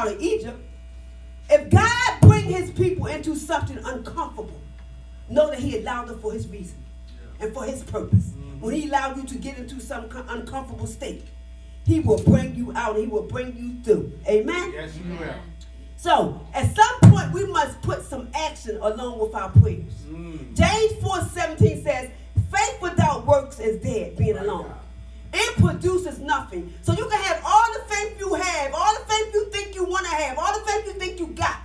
out of Egypt. If God bring his people into something uncomfortable, know that he allowed it for his reason and for his purpose. When he allowed you to get into some uncomfortable state, he will bring you out. He will bring you through. Amen? Yes, he will. So, at some point, we must put some action along with our prayers. James 4:17 says, faith without works is dead, being alone. It produces nothing. So you can have all the faith you have, all the faith you think you want to have, all the faith you think you got.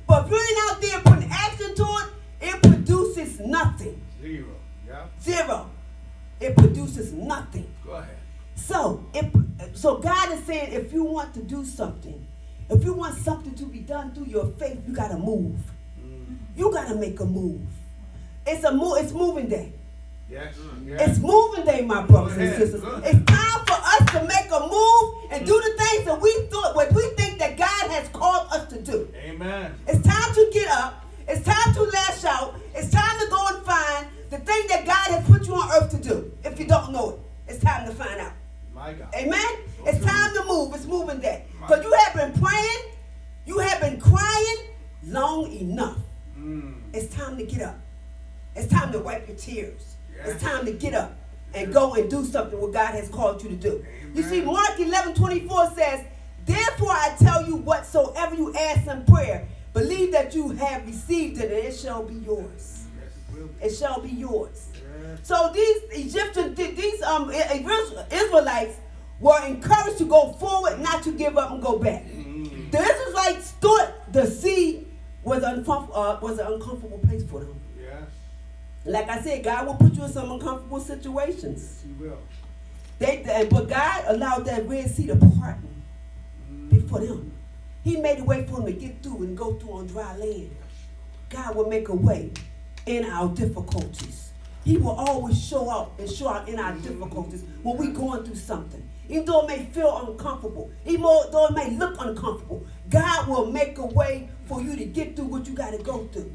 But if you ain't out there putting action to it, it produces nothing. Zero. Yeah. Zero. It produces nothing. Go ahead. So God is saying, if you want to do something, if you want something to be done through your faith, you got to move. You got to make a move. It's moving day. Yes. It's moving day, my brothers and sisters. It's time for us to make a move and do the things that we think that God has called us to do. Amen. It's time to get up. It's time to lash out. It's time to go and find the thing that God has put you on earth to do. If you don't know it, it's time to find out. My God. Amen? It's time to move. It's moving day. Because you have been praying. You have been crying long enough. It's time to get up. It's time to wipe your tears. It's time to get up and go and do something what God has called you to do. Amen. You see, Mark 11:24 says, therefore I tell you whatsoever you ask in prayer, believe that you have received it and it shall be yours. It shall be yours. So these Israelites were encouraged to go forward, not to give up and go back. The Israelites thought the sea was an uncomfortable place for them. Like I said, God will put you in some uncomfortable situations. He will. But God allowed that Red Sea to parten before them. He made a way for them to get through and go through on dry land. God will make a way in our difficulties. He will always show up and show out in our difficulties when we're going through something. Even though it may feel uncomfortable, even though it may look uncomfortable, God will make a way for you to get through what you got to go through.